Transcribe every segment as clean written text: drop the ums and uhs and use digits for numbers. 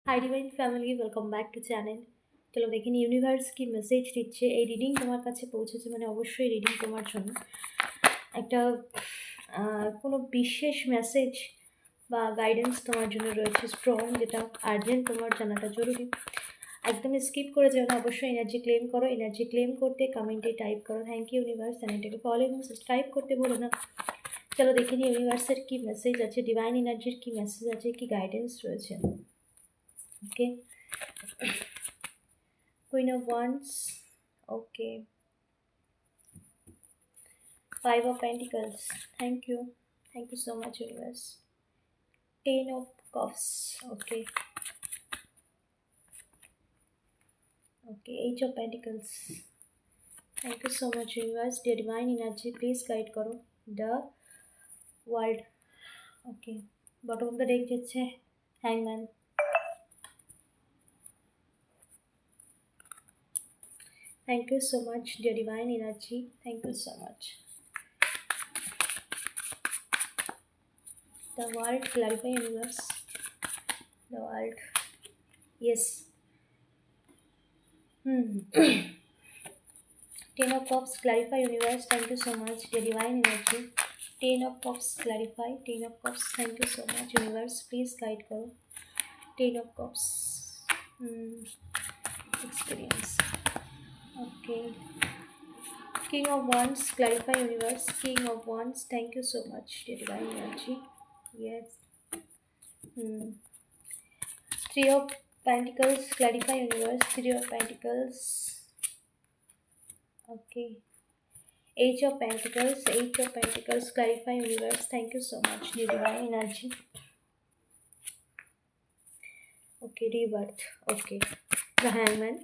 Hi divine family welcome back to channel. চলো দেখে নি ইউনিভার্স কি মেসেজ দিচ্ছে। এই রিডিং তোমার কাছে পৌঁছেছে মানে অবশ্যই রিডিং তোমার জন্য একটা কোনো বিশেষ মেসেজ বা গাইডেন্স তোমার জন্য রয়েছে স্ট্রং, যেটা আর্জেন্ট তোমার জানাটা জরুরি। একদমই স্কিপ করে যাও না, অবশ্যই এনার্জি ক্লেম করো। এনার্জি ক্লেম করতে কমেন্টে টাইপ করো থ্যাংক ইউ ইউনিভার্স, চ্যানেলটাকে ফলো এবং সাবস্ক্রাইব করতে ভুলো না। চলো দেখে নি ইউনিভার্সের কী মেসেজ আছে, ডিভাইন এনার্জির কী মেসেজ আছে, কী গাইডেন্স রয়েছে। ওকে, Queen of Wands, okay. Five of Pentacles, thank you so much universe. Ten of Cups, okay. Eight of Pentacles, thank you so much universe. Dear divine energy, please guide karo the world, okay. Bottom of the deck jaচ্ছে Hangman, thank you so much dear divine energy, thank you so much. The world, clarify universe, the world, yes. Ten of Cups, clarify universe, thank you so much dear divine energy. Ten of Cups, clarify. Ten of Cups, thank you so much universe, please guide karo. Ten of Cups, experience, okay. King of Wands, clarify universe. King of Wands, thank you so much dear divine energy, yes. Three of Pentacles, clarify universe. Three of Pentacles, okay. Eight of Pentacles, clarify universe, thank you so much dear divine energy. Okay, rebirth, okay. The Hangman,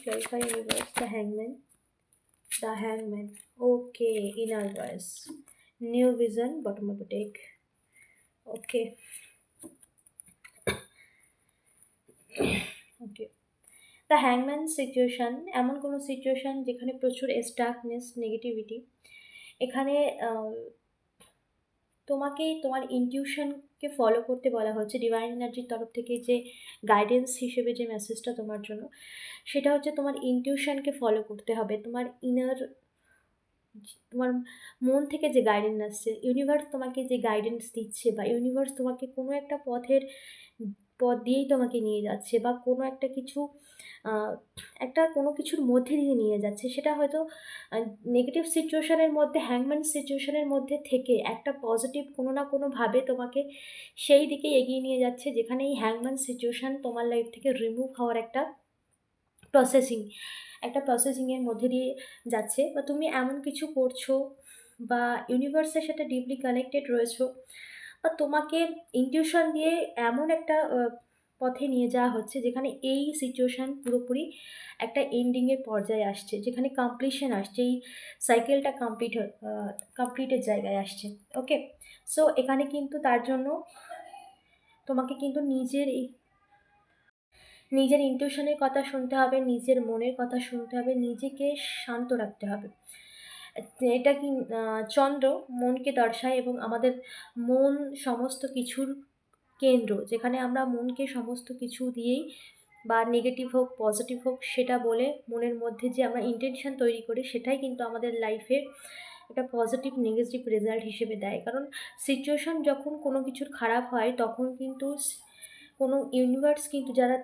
clarify universe. The Hangman, okay. Inner voice, new vision, bottom of the deck, okay. Okay, the হ্যাংম্যান situation এমন কোনো situation যেখানে প্রচুর stuckness, negativity. এখানে তোমাকে তোমার ইনটিউশনকে follow করতে বলা হচ্ছে ডিভাইন এনার্জির তরফ থেকে। যে গাইডেন্স হিসেবে যে মেসেজটা তোমার জন্য, সেটা হচ্ছে তোমার ইনটিউশনকে ফলো করতে হবে। তোমার তোমার মন থেকে যে গাইডেন্স আসছে, ইউনিভার্স তোমাকে যে গাইডেন্স দিচ্ছে, বা ইউনিভার্স তোমাকে কোনো একটা পথ দিয়েই তোমাকে নিয়ে যাচ্ছে, বা কোনো একটা কিছু কোনো কিছুর মধ্যে দিয়ে নিয়ে যাচ্ছে। সেটা হয়তো নেগেটিভ সিচুয়েশানের মধ্যে, হ্যাংম্যান সিচুয়েশানের মধ্যে থেকে একটা পজিটিভ কোনো না কোনোভাবে তোমাকে সেই দিকে এগিয়ে নিয়ে যাচ্ছে, যেখানে এই হ্যাংম্যান সিচুয়েশান তোমার লাইফ থেকে রিমুভ হওয়ার একটা প্রসেসিংয়ের মধ্যে দিয়ে যাচ্ছে, বা তুমি এমন কিছু করছো, বা ইউনিভার্সের সাথে ডিপলি কানেক্টেড রয়েছো, বা তোমাকে ইনটিউশন দিয়ে এমন একটা পথে নিয়ে যাওয়া হচ্ছে যেখানে এই সিচুয়েশান পুরোপুরি একটা এন্ডিংয়ের পর্যায়ে আসছে, যেখানে কমপ্লিশন আসছে, এই সাইকেলটা কমপ্লিটের জায়গায় আসছে। ওকে, সো এখানে কিন্তু তার জন্য তোমাকে কিন্তু নিজের ইনটিউশনের কথা শুনতে হবে, নিজের মনের কথা শুনতে হবে, নিজেকে শান্ত রাখতে হবে। এটা কি চন্দ্র মনকে দর্শায়, এবং আমাদের মন সমস্ত কিছুর কেন্দ্র, যেখানে আমরা মনকে সমস্ত কিছু দিয়েই, বা নেগেটিভ হোক পজিটিভ হোক, সেটা বলে মনের মধ্যে যে আমরা ইন্টেনশন তৈরি করি, সেটাই কিন্তু আমাদের লাইফে একটা পজিটিভ নেগেটিভ রেজাল্ট হিসেবে দেয়। কারণ সিচুয়েশন যখন কোনো কিছুর খারাপ হয়, তখন কিন্তু কোনো ইউনিভার্স কিন্তু যারা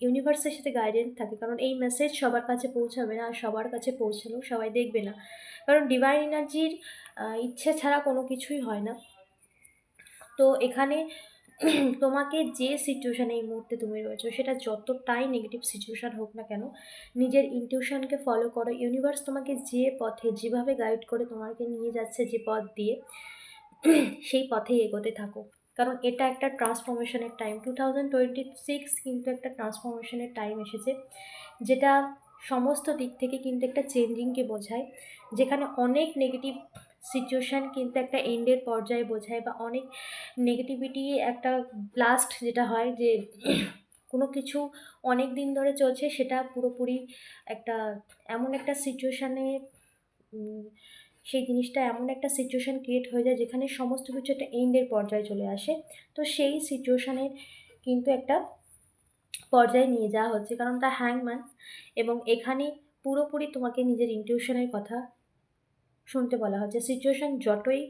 ইউনিভার্সের সাথে গাইডেন্স থাকে, কারণ এই মেসেজ সবার কাছে পৌঁছাবে না, আর সবার কাছে পৌঁছালেও সবাই দেখবে না, কারণ ডিভাইন এনার্জির ইচ্ছে ছাড়া কোনো কিছুই হয় না। তো এখানে তোমাকে যে সিচুয়েশানে এই মুহূর্তে তুমি রয়েছো, সেটা যতটাই নেগেটিভ সিচুয়েশান হোক না কেন, নিজের ইনটিউশনকে ফলো করো। ইউনিভার্স তোমাকে যে পথে যেভাবে গাইড করে তোমাকে নিয়ে যাচ্ছে, যে পথ দিয়ে, সেই পথেই এগোতে থাকো। কারণ এটা একটা ট্রান্সফরমেশনের টাইম। 2026 কিন্তু একটা ট্রান্সফরমেশনের টাইম এসেছে, যেটা সমস্ত দিক থেকে কিন্তু একটা চেঞ্জিংকে বোঝায়, যেখানে অনেক নেগেটিভ সিচুয়েশান কিন্তু একটা এন্ডের পর্যায়ে বোঝায়, বা অনেক নেগেটিভিটি একটা ব্লাস্ট যেটা হয়, যে কোনো কিছু অনেক দিন ধরে চলছে, সেটা পুরোপুরি একটা এমন একটা সিচুয়েশানে সেই জিনিসটা এমন একটা সিচুয়েশান ক্রিয়েট হয়ে যায়, যেখানে সমস্ত কিছু একটা এন্ডের পর্যায়ে চলে আসে। তো সেই সিচুয়েশানের কিন্তু একটা পর্যায়ে নিয়ে যাওয়া হচ্ছে, কারণ দ্য হ্যাংম্যান। এবং এখানে পুরোপুরি তোমাকে নিজের ইনটিউশনের কথা শুনতে বলা হচ্ছে। সিচুয়েশন যতই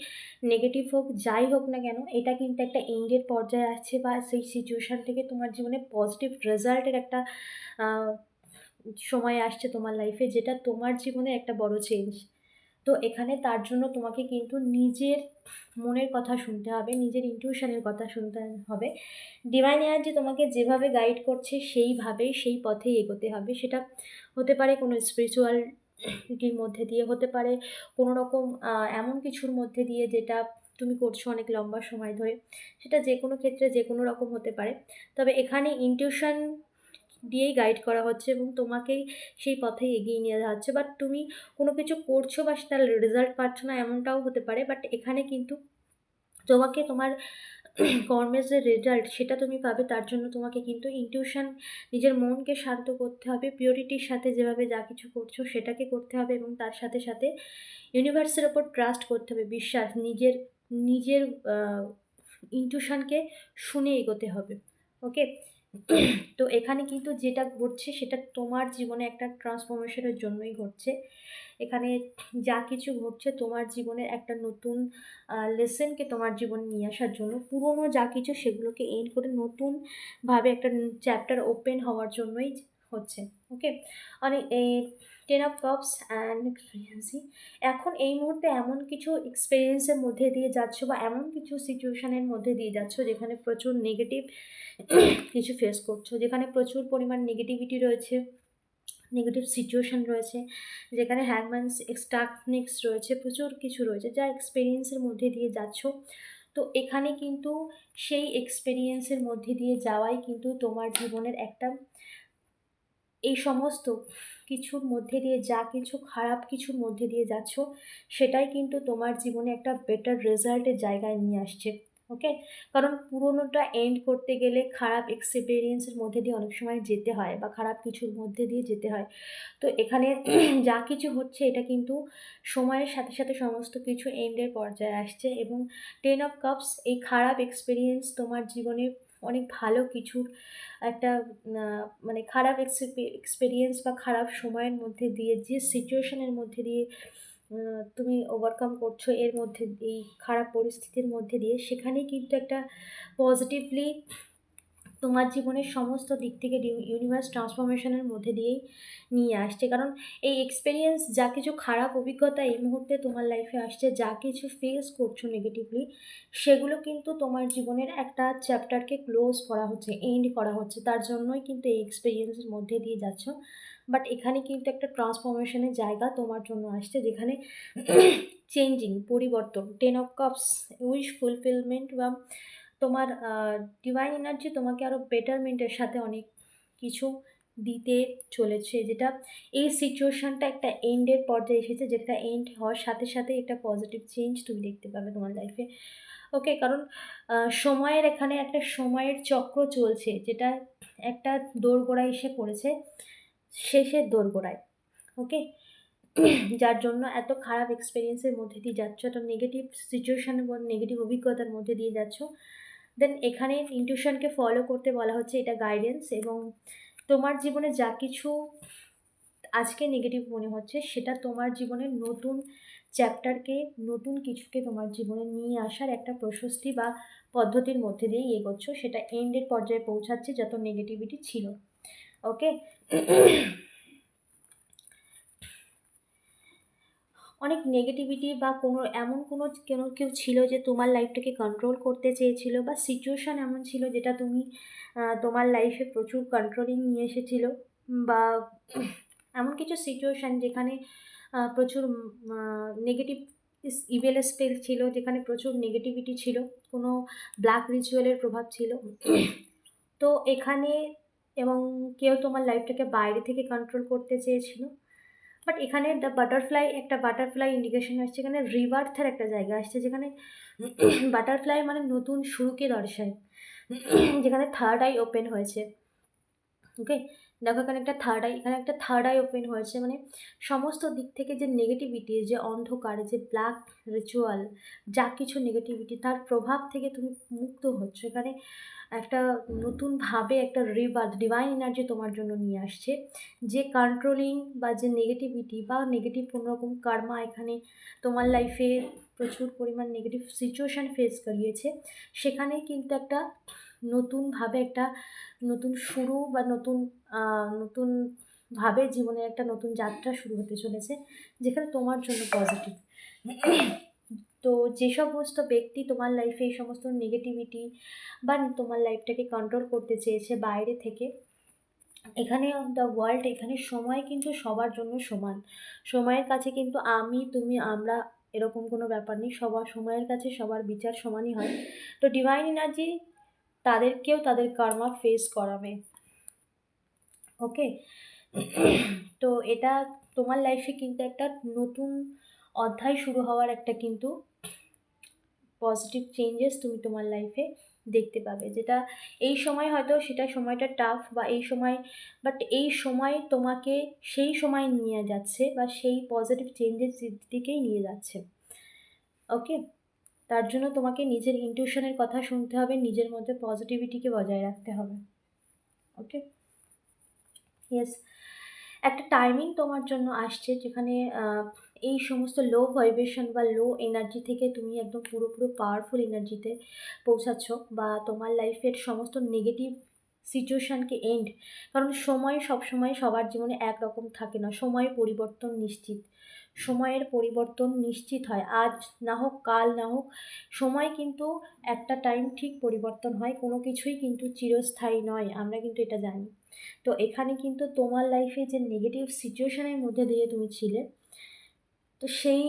নেগেটিভ হোক, যাই হোক না কেন, এটা কিন্তু একটা এন্ডের পর্যায়ে আসছে, বা সেই সিচুয়েশন থেকে তোমার জীবনে পজিটিভ রেজাল্টের একটা আহ, সময় আসছে তোমার লাইফে, যেটা তোমার জীবনে একটা বড় চেঞ্জ। তো এখানে তার জন্য তোমাকে কিন্তু নিজের মনের কথা শুনতে হবে, নিজের ইনটিউশনের কথা শুনতে হবে। ডিভাইন এনার্জি তোমাকে যেভাবে গাইড করছে সেইভাবেই, সেই পথেই এগোতে হবে। সেটা হতে পারে কোনো স্পিরিচুয়ালিটির মধ্যে দিয়ে, হতে পারে কোনো রকম এমন কিছুর মধ্যে দিয়ে যেটা তুমি করছো অনেক লম্বা সময় ধরে। সেটা যে কোনো ক্ষেত্রে যে কোনো রকম হতে পারে। তবে এখানে ইনটিউশন দিয়েই গাইড করা হচ্ছে এবং তোমাকেই সেই পথে এগিয়ে নিয়ে যাওয়া হচ্ছে। বাট তুমি কোনো কিছু করছো বা তার রেজাল্ট পাচ্ছ না, এমনটাও হতে পারে। বাট এখানে কিন্তু তোমাকে তোমার কর্মের যে রেজাল্ট সেটা তুমি পাবে, তার জন্য তোমাকে কিন্তু ইনটিউশন, নিজের মনকে শান্ত করতে হবে, পিওরিটির সাথে যেভাবে যা কিছু করছো সেটাকে করতে হবে, এবং তার সাথে সাথে ইউনিভার্সের ওপর ট্রাস্ট করতে হবে, বিশ্বাস, নিজের নিজের ইনটিউশনকে শুনে এগোতে হবে। ওকে। তো এখানে কিন্তু যেটা ঘটছে সেটা তোমার জীবনে একটা ট্রান্সফরমেশনের জন্যই ঘটছে। এখানে যা কিছু ঘটছে তোমার জীবনের একটা নতুন লেসনকে তোমার জীবনে নিয়ে আসার জন্য, পুরনো যা কিছু সেগুলোকে এন্ড করে নতুনভাবে একটা চ্যাপ্টার ওপেন হওয়ার জন্যই হচ্ছে। ওকে। অনেক এই 10 of Cups অ্যান্ড এক্সপিরিয়েন্সই, এখন এই মুহূর্তে এমন কিছু এক্সপিরিয়েন্সের মধ্যে দিয়ে যাচ্ছ, বা এমন কিছু সিচুয়েশনের মধ্যে দিয়ে যাচ্ছ যেখানে প্রচুর নেগেটিভ কিছু ফেস করছো, যেখানে প্রচুর পরিমাণ নেগেটিভিটি রয়েছে, নেগেটিভ সিচুয়েশন রয়েছে, যেখানে হ্যাংম্যানস স্টাকনেস রয়েছে, প্রচুর কিছু রয়েছে যা এক্সপিরিয়েন্সের মধ্যে দিয়ে যাচ্ছ। তো এখানে কিন্তু সেই এক্সপিরিয়েন্সের মধ্যে দিয়ে যাওয়াই কিন্তু তোমার জীবনের একটা, এই সমস্ত কিছুর মধ্যে দিয়ে যা কিছু খারাপ কিছুর মধ্যে দিয়ে যাচ্ছ সেটাই কিন্তু তোমার জীবনে একটা বেটার রেজাল্টের জায়গায় নিয়ে আসছে। ওকে। কারণ পুরোনোটা এন্ড করতে গেলে খারাপ এক্সপিরিয়েন্সের মধ্যে দিয়ে অনেক সময় যেতে হয়, বা খারাপ কিছুর মধ্যে দিয়ে যেতে হয়। তো এখানে যা কিছু হচ্ছে এটা কিন্তু সময়ের সাথে সাথে সমস্ত কিছু এন্ডের পর্যায়ে আসছে, এবং 10 of Cups এই খারাপ এক্সপিরিয়েন্স তোমার জীবনে অনেক ভালো কিছুর একটা মানে খারাপ এক্সপিরিয়েন্স বা খারাপ সময়ের মধ্যে দিয়ে, যে সিচুয়েশনের মধ্যে দিয়ে তুমি ওভারকাম করছো, এর মধ্যে এই খারাপ পরিস্থিতির মধ্যে দিয়ে, সেখানে কিন্তু একটা পজিটিভলি তোমার জীবনের সমস্ত দিক থেকে ইউনিভার্স ট্রান্সফরমেশনের মধ্যে দিয়েই নিয়ে আসছে। কারণ এই এক্সপিরিয়েন্স, যা কিছু খারাপ অভিজ্ঞতা এই মুহূর্তে তোমার লাইফে আসছে, যা কিছু ফেস করছো নেগেটিভলি, সেগুলো কিন্তু তোমার জীবনের একটা চ্যাপ্টারকে ক্লোজ করা হচ্ছে, এন্ড করা হচ্ছে, তার জন্যই কিন্তু এই এক্সপিরিয়েন্সের মধ্যে দিয়ে যাচ্ছ। বাট এখানে কিন্তু একটা ট্রান্সফরমেশনের জায়গা তোমার জন্য আসছে, যেখানে চেঞ্জিং, পরিবর্তন, 10 of Cups, উইশ ফুলফিলমেন্ট, বা তোমার ডিভাইন এনার্জি তোমাকে আরও বেটারমেন্টের সাথে অনেক কিছু দিতে চলেছে, যেটা এই সিচুয়েশানটা একটা এন্ডের পর্যায়ে এসেছে, যেটা এন্ড হওয়ার সাথে সাথে একটা পজিটিভ চেঞ্জ তুমি দেখতে পাবে তোমার লাইফে। ওকে। কারণ সময়ের এখানে একটা সময়ের চক্র চলছে, যেটা একটা দোরগোড়ায় এসে পড়েছে, শেষের দোরগোড়ায়। ওকে। যার জন্য এত খারাপ এক্সপিরিয়েন্সের মধ্যে দিয়ে যাচ্ছ, একটা নেগেটিভ সিচুয়েশানের মধ্যে, নেগেটিভ অভিজ্ঞতার মধ্যে দিয়ে যাচ্ছ। দেন এখানে ইনটিউশনকে ফলো করতে বলা হচ্ছে, এটা গাইডেন্স, এবং তোমার জীবনে যা কিছু আজকে নেগেটিভ মনে হচ্ছে সেটা তোমার জীবনের নতুন চ্যাপ্টারকে, নতুন কিছুকে তোমার জীবনে নিয়ে আসার একটা প্রশস্তি বা পদ্ধতির মধ্যে দিয়েই এগোচ্ছ, সেটা এন্ডের পর্যায়ে পৌঁছাচ্ছে যত নেগেটিভিটি ছিল। ওকে। অনেক নেগেটিভিটি বা কোনো এমন কোনো কেউ ছিল যে তোমার লাইফটাকে কন্ট্রোল করতে চেয়েছিল, বা সিচুয়েশান এমন ছিল যেটা তুমি তোমার লাইফে প্রচুর কন্ট্রোলিং নিয়ে এসেছিলো, বা এমন কিছু সিচুয়েশান যেখানে প্রচুর নেগেটিভ ইভেল স্পেল ছিল, যেখানে প্রচুর নেগেটিভিটি ছিল, কোনো ব্ল্যাক রিচুয়ালের প্রভাব ছিল। তো এখানে, এবং কেউ তোমার লাইফটাকে বাইরে থেকে কন্ট্রোল করতে চেয়েছিল। বাট এখানে একটা বাটারফ্লাই ইন্ডিকেশন আসছে, এখানে রিবার্থের একটা জায়গা আসছে, যেখানে বাটারফ্লাই মানে নতুন শুরুকে দর্শায়, যেখানে থার্ড আই ওপেন হয়েছে। ওকে। দেখো এখানে একটা থার্ড আই ওপেন হয়েছে, মানে সমস্ত দিক থেকে যে নেগেটিভিটি, যে অন্ধকার, যে ব্ল্যাক রিচুয়াল, যা কিছু নেগেটিভিটি, তার প্রভাব থেকে তুমি মুক্ত হচ্ছ। এখানে একটা নতুনভাবে একটা ডিভাইন এনার্জি তোমার জন্য নিয়ে আসছে। যে কন্ট্রোলিং বা যে নেগেটিভিটি বা নেগেটিভ কোনো রকম কার্মা এখানে তোমার লাইফে প্রচুর পরিমাণ নেগেটিভ সিচুয়েশান ফেস করিয়েছে, সেখানে কিন্তু একটা নতুনভাবে একটা নতুন শুরু বা নতুনভাবে জীবনের একটা নতুন যাত্রা শুরু হতে চলেছে, যেখানে তোমার জন্য পজিটিভ। তো যে সমস্ত ব্যক্তি তোমার লাইফে এই সমস্ত নেগেটিভিটি বা তোমার লাইফটাকে কন্ট্রোল করতে চেয়েছে বাইরে থেকে, এখানে দ্য ওয়ার্ল্ড, এখানে সময় কিন্তু সবার জন্য সমান। সময়ের কাছে কিন্তু আমি, তুমি, আমরা এরকম কোনো ব্যাপার নেই। সবার সময়ের কাছে সবার বিচার সমানই হয়। তো ডিভাইন এনার্জি তাদেরকেও তাদের কর্মা ফেস করাবে। ওকে। তো এটা তোমার লাইফে কিন্তু একটা নতুন অধ্যায় শুরু হওয়ার একটা কিন্তু পজিটিভ চেঞ্জেস তুমি তোমার লাইফে দেখতে পাবে, যেটা এই সময় হয়তো সেটা সময়টা টাফ বা এই সময়, বাট এই সময় তোমাকে সেই সময় নিয়ে যাচ্ছে বা সেই পজিটিভ চেঞ্জেস দিকেই নিয়ে যাচ্ছে। ওকে। তার জন্য তোমাকে নিজের ইনটিউশনের কথা শুনতে হবে, নিজের মধ্যে পজিটিভিটিকে বজায় রাখতে হবে। ওকে। ইয়েস। একটা টাইমিং তোমার জন্য আসছে যেখানে এই সমস্ত লো ভাইব্রেশন বা লো এনার্জি থেকে তুমি একদম পুরোপুরি পাওয়ারফুল এনার্জিতে পৌঁছাচ্ছ, বা তোমার লাইফের সমস্ত নেগেটিভ সিচুয়েশানকে এন্ড, কারণ সময় সবসময় সবার জীবনে একরকম থাকে না। সময়ের পরিবর্তন নিশ্চিত, সময়ের পরিবর্তন নিশ্চিত হয়, আজ না হোক কাল না হোক, সময় কিন্তু একটা টাইম ঠিক পরিবর্তন হয়, কোনো কিছুই কিন্তু চিরস্থায়ী নয়, আমরা কিন্তু এটা জানি। তো এখানে কিন্তু তোমার লাইফে যে নেগেটিভ সিচুয়েশনের মধ্যে দিয়ে তুমি ছিলে, তো সেই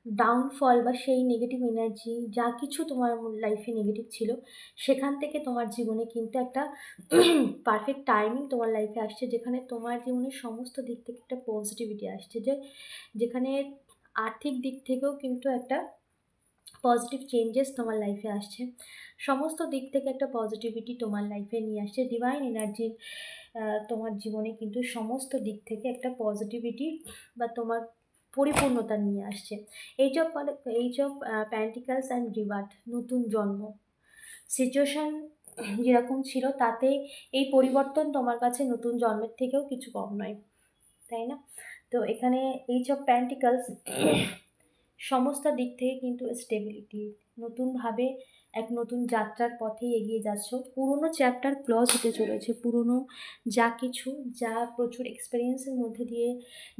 ডাউনফল বা সেই নেগেটিভ এনার্জি যা কিছু তোমার লাইফে নেগেটিভ ছিল, সেখান থেকে তোমার জীবনে কিন্তু একটা পারফেক্ট টাইমিং তোমার লাইফে আসছে, যেখানে তোমার জীবনের সমস্ত দিক থেকে একটা পজিটিভিটি আসছে, যেখানে আর্থিক দিক থেকেও কিন্তু একটা পজিটিভ চেঞ্জেস তোমার লাইফে আসছে। সমস্ত দিক থেকে একটা পজিটিভিটি তোমার লাইফে নিয়ে আসছে। ডিভাইন এনার্জির তোমার জীবনে কিন্তু সমস্ত দিক থেকে একটা পজিটিভিটি বা তোমার পরিপূর্ণতা নিয়ে আসছে। এইচ অফ প্যান্টিকালস অ্যান্ড রিভার্ট, নতুন জন্ম। সিচুয়েশান যেরকম ছিল তাতে এই পরিবর্তন তোমার কাছে নতুন জন্মের থেকেও কিছু কম নয়, তাই না? তো এখানে এইচ অফ প্যান্টিকালস সমস্ত দিক থেকে কিন্তু স্টেবিলিটি, নতুনভাবে এক নতুন যাত্রার পথে এগিয়ে যাচ্ছ। পুরনো চ্যাপ্টার ক্লোজ হতে চলেছে, পুরনো যা কিছু, যা প্রচুর এক্সপিরিয়েন্সের মধ্যে দিয়ে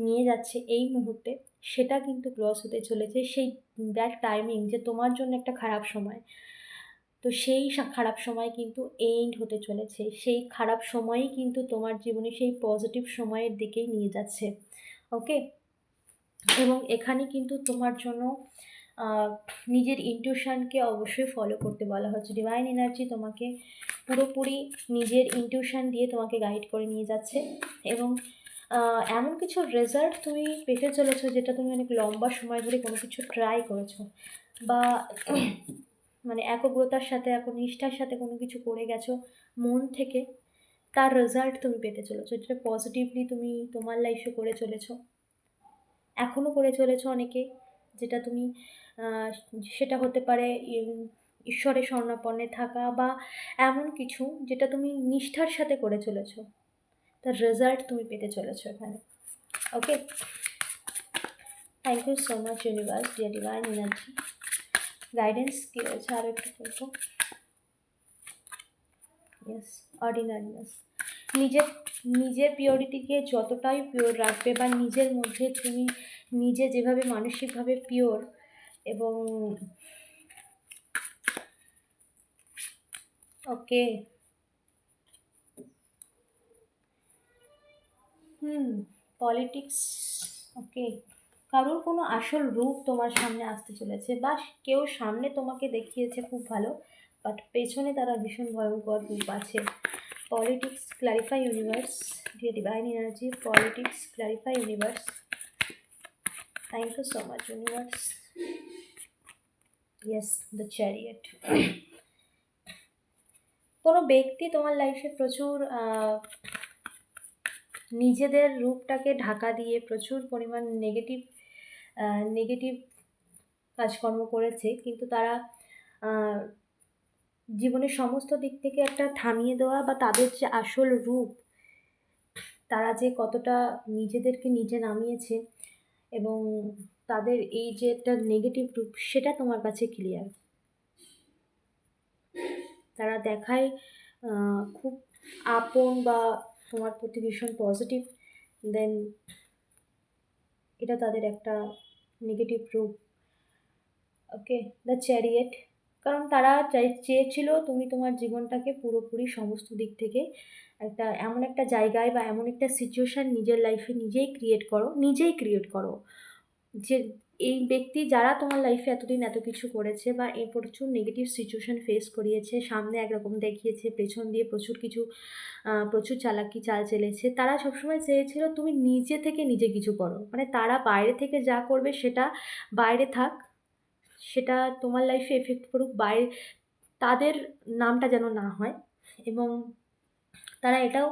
নিয়ে যাচ্ছে এই মুহূর্তে, সেটা কিন্তু ক্লোজ হতে চলেছে। সেই ব্যাড টাইমিং যে তোমার জন্য একটা খারাপ সময়, তো সেই খারাপ সময় কিন্তু এন্ড হতে চলেছে। সেই খারাপ সময়ই কিন্তু তোমার জীবনে সেই পজিটিভ সময়ের দিকেই নিয়ে যাচ্ছে। ওকে। এবং এখানে কিন্তু তোমার জন্য নিজের ইনটিউশনকে অবশ্যই ফলো করতে বলা হচ্ছে। ডিভাইন এনার্জি তোমাকে পুরোপুরি নিজের ইনটিউশন দিয়ে তোমাকে গাইড করে নিয়ে যাচ্ছে, এবং এমন কিছু রেজাল্ট তুমি পেতে চলেছো যেটা তুমি অনেক লম্বা সময় ধরে কোনো কিছু ট্রাই করেছো, বা মানে একগ্রতার সাথে, নিষ্ঠার সাথে কোনো কিছু করে গেছো মন থেকে, তার রেজাল্ট তুমি পেতে চলেছো, যেটা পজিটিভলি তুমি তোমার লাইফে করে চলেছো, এখনও করে চলেছো অনেকে, যেটা তুমি সেটা হতে পারে ঈশ্বরের শরণাপন্নে থাকা বা এমন কিছু যেটা তুমি নিষ্ঠার সাথে করে চলেছো, তার রেজাল্ট তুমি পেতে চলেছো এখানে। Okay. Thank you so much universe, dear divine energy. Guidance কী রয়েছে আরও একটু বলবো। Yes, ordinariness. নিজের পিওরিটিকে যতটাই পিওর রাখবে, বা নিজের মধ্যে তুমি নিজে যেভাবে মানসিকভাবে পিওর এবং ওকে পলিটিক্স। ওকে। কারোর কোনো আসল রূপ তোমার সামনে আসতে চলেছে, বা কেউ সামনে তোমাকে দেখিয়েছে খুব ভালো, বাট পেছনে তারা ভীষণ ভয়ঙ্কর রূপ আছে। Politics clarify universe, dear divine energy. Politics clarify universe. Thank you so much universe. Yes, the chariot. কোনো ব্যক্তি তোমার লাইফে প্রচুর নিজেদের রূপটাকে ঢাকা দিয়ে প্রচুর পরিমাণ নেগেটিভ কাজকর্ম করেছে, কিন্তু তারা জীবনের সমস্ত দিক থেকে একটা থামিয়ে দেওয়া, বা তাদের যে আসল রূপ, তারা যে কতটা নিজেদেরকে নিজে নামিয়েছে, এবং তাদের এই যে একটা নেগেটিভ রূপ, সেটা তোমার কাছে ক্লিয়ার। তারা দেখায় খুব আপন বা তোমার প্রতি ভীষণ পজিটিভ, দেন এটা তাদের একটা নেগেটিভ রূপ। ওকে, দ্য চ্যারিয়েট। কারণ তারা চেয়েছিল তুমি তোমার জীবনটাকে পুরোপুরি সমস্ত দিক থেকে একটা এমন একটা জায়গায় বা এমন একটা সিচুয়েশান নিজের লাইফে নিজেই ক্রিয়েট করো, যে এই ব্যক্তি যারা তোমার লাইফে এতদিন এত কিছু করেছে বা এই প্রচুর নেগেটিভ সিচুয়েশান ফেস করিয়েছে, সামনে একরকম দেখিয়েছে, পেছন দিয়ে প্রচুর চালাকি চাল চেলেছে, তারা সবসময় চেয়েছিল তুমি নিজে থেকে নিজে কিছু করো। মানে তারা বাইরে থেকে যা করবে সেটা বাইরে থাক, সেটা তোমার লাইফে এফেক্ট করুক, বাইরে তাদের নামটা যেন না হয়। এবং তারা এটাও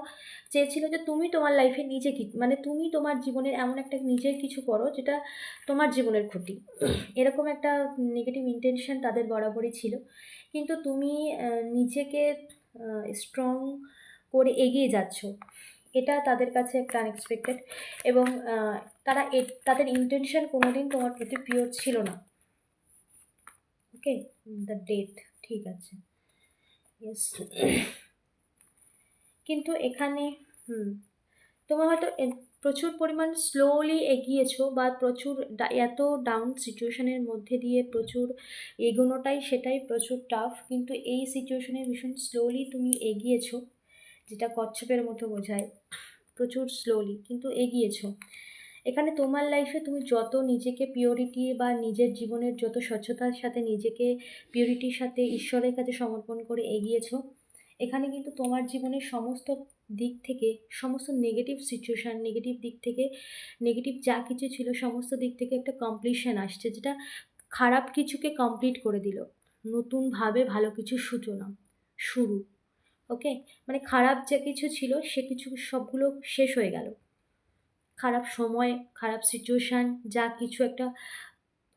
চেয়েছিল যে তুমি তোমার লাইফে নিজে মানে তুমি তোমার জীবনের এমন একটা নিজের কিছু করো যেটা তোমার জীবনের ক্ষতি, এরকম একটা নেগেটিভ ইন্টেনশন তাদের বরাবরই ছিল। কিন্তু তুমি নিজেকে স্ট্রং করে এগিয়ে যাচ্ছ, এটা তাদের কাছে একটা আনএক্সপেক্টেড। এবং তারা তাদের ইন্টেনশন কোনোদিন তোমার প্রতি পিওর ছিল না। ওকে, দ্য ডেট, ঠিক আছে, ইয়েস। কিন্তু এখানে তোমার হয়তো প্রচুর পরিমাণ স্লোলি এগিয়েছো, বা প্রচুর এত ডাউন সিচুয়েশনের মধ্যে দিয়ে প্রচুর এগোনোটাই সেটাই প্রচুর টাফ, কিন্তু এই সিচুয়েশনে ভীষণ স্লোলি তুমি এগিয়েছো, যেটা কচ্ছপের মতো বোঝায়, প্রচুর স্লোলি কিন্তু এগিয়েছো। এখানে তোমার লাইফে তুমি যত নিজেকে পিওরিটি বা নিজের জীবনের যত স্বচ্ছতার সাথে নিজেকে পিওরিটির সাথে ঈশ্বরের কাছে সমর্পণ করে এগিয়েছো, এখানে কিন্তু তোমার জীবনের সমস্ত দিক থেকে, সমস্ত নেগেটিভ সিচুয়েশান, নেগেটিভ দিক থেকে, নেগেটিভ যা কিছু ছিল সমস্ত দিক থেকে একটা কমপ্লিশন আসছে, যেটা খারাপ কিছুকে কমপ্লিট করে দিল, নতুনভাবে ভালো কিছু শুরু। ওকে, মানে খারাপ যা কিছু ছিল সে কিছু সবগুলো শেষ হয়ে গেল। খারাপ সময়, খারাপ সিচুয়েশান, যা কিছু একটা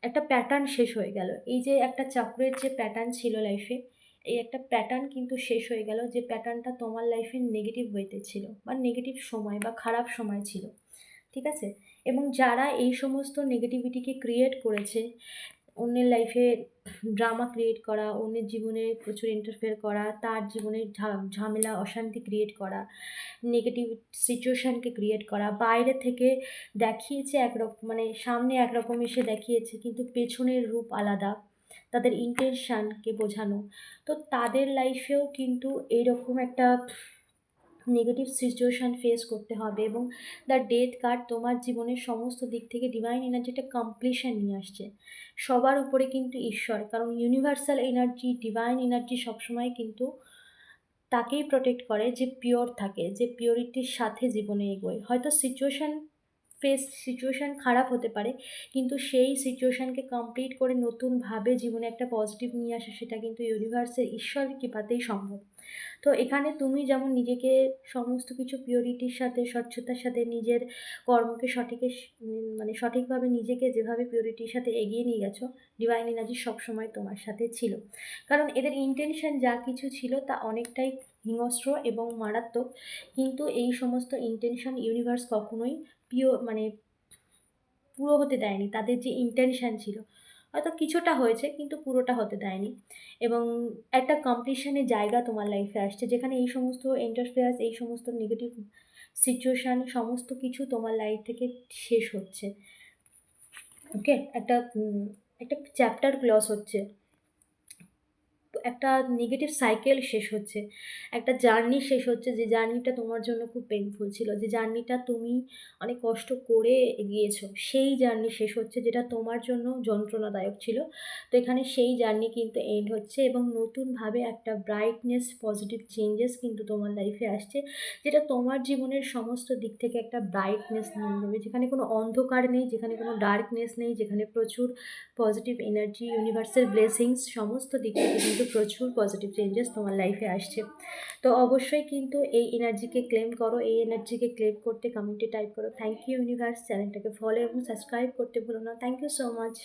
একটা প্যাটার্ন শেষ হয়ে গেল। এই যে একটা চক্রের যে প্যাটার্ন ছিল লাইফে, এই একটা প্যাটার্ন কিন্তু শেষ হয়ে গেল, যে প্যাটার্নটা তোমার লাইফে নেগেটিভ ওয়েতে ছিল, বা নেগেটিভ সময় বা খারাপ সময় ছিল। ঠিক আছে? এবং যারা এই সমস্ত নেগেটিভিটিকে ক্রিয়েট করেছে, অন্যের লাইফে ড্রামা ক্রিয়েট করা, অন্যের জীবনে প্রচুর ইন্টারফেয়ার করা, তার জীবনে ঝামেলা অশান্তি ক্রিয়েট করা, নেগেটিভ সিচুয়েশানকে ক্রিয়েট করা, বাইরে থেকে দেখিয়েছে একরকম, মানে সামনে একরকম এসে দেখিয়েছে কিন্তু পেছনের রূপ আলাদা, তাদের ইন্টেনশানকে বোঝানো। তো তাদের লাইফেও কিন্তু এইরকম একটা নেগেটিভ সিচুয়েশান ফেস করতে হবে। এবং দ্য ডেথ কার্ড তোমার জীবনের সমস্ত দিক থেকে ডিভাইন এনার্জিটা কমপ্লিশন নিয়ে আসছে। সবার উপরে কিন্তু ঈশ্বর, কারণ ইউনিভার্সাল এনার্জি, ডিভাইন এনার্জি সবসময় কিন্তু তাকেই প্রোটেক্ট করে যে পিওর থাকে, যে পিওরিটির সাথে জীবনে এগোয়। হয়তো সিচুয়েশান খারাপ হতে পারে, কিন্তু সেই সিচুয়েশানকে কমপ্লিট করে নতুনভাবে জীবনে একটা পজিটিভ নিয়ে আসে, সেটা কিন্তু ইউনিভার্সের ঈশ্বরের কৃপাতেই সম্ভব। তো এখানে তুমি যেমন নিজেকে সমস্ত কিছু পিওরিটির সাথে, স্বচ্ছতার সাথে, নিজের কর্মকে মানে সঠিকভাবে নিজেকে যেভাবে পিওরিটির সাথে এগিয়ে নিয়ে গেছো, ডিভাইন এনার্জি সবসময় তোমার সাথে ছিল। কারণ এদের ইন্টেনশন যা কিছু ছিল তা অনেকটাই হিংস্র এবং মারাত্মক, কিন্তু এই সমস্ত ইন্টেনশন ইউনিভার্স কখনোই মানে পুরো হতে দেয়নি। তাদের যে ইন্টেনশন ছিল হয়তো কিছুটা হয়েছে, কিন্তু পুরোটা হতে দেয়নি। এবং একটা কমপ্লিশনের জায়গা তোমার লাইফে আসছে, যেখানে এই সমস্ত ইন্টারফেয়ার্স, এই সমস্ত নেগেটিভ সিচুয়েশান সমস্ত কিছু তোমার লাইফ থেকে শেষ হচ্ছে। ওকে, একটা চ্যাপ্টার ক্লোজ হচ্ছে, একটা নেগেটিভ সাইকেল শেষ হচ্ছে, একটা জার্নি শেষ হচ্ছে, যে জার্নিটা তোমার জন্য খুব পেইনফুল ছিল, যে জার্নিটা তুমি অনেক কষ্ট করে এগিয়েছো, সেই জার্নি শেষ হচ্ছে, যেটা তোমার জন্য যন্ত্রণাদায়ক ছিল। তো এখানে সেই জার্নি কিন্তু এন্ড হচ্ছে, এবং নতুনভাবে একটা ব্রাইটনেস, পজিটিভ চেঞ্জেস কিন্তু তোমার লাইফে আসছে, যেটা তোমার জীবনের সমস্ত দিক থেকে একটা ব্রাইটনেস নিয়ে দেবে, যেখানে কোনো অন্ধকার নেই, যেখানে কোনো ডার্কনেস নেই, যেখানে প্রচুর পজিটিভ এনার্জি, ইউনিভার্সাল ব্লেসিংস, সমস্ত দিক থেকে কিন্তু প্রচুর পজিটিভ চেঞ্জেস তোমার লাইফে আসছে। তো অবশ্যই কিন্তু এই এনার্জিকে ক্লেম করো, এই এনার্জিকে ক্লেম করতে কমেন্টে টাইপ করো থ্যাংক ইউ ইউনিভার্স। চ্যানেলটাকে ফলো এবং সাবস্ক্রাইব করতে ভুলো না। Thank you so much.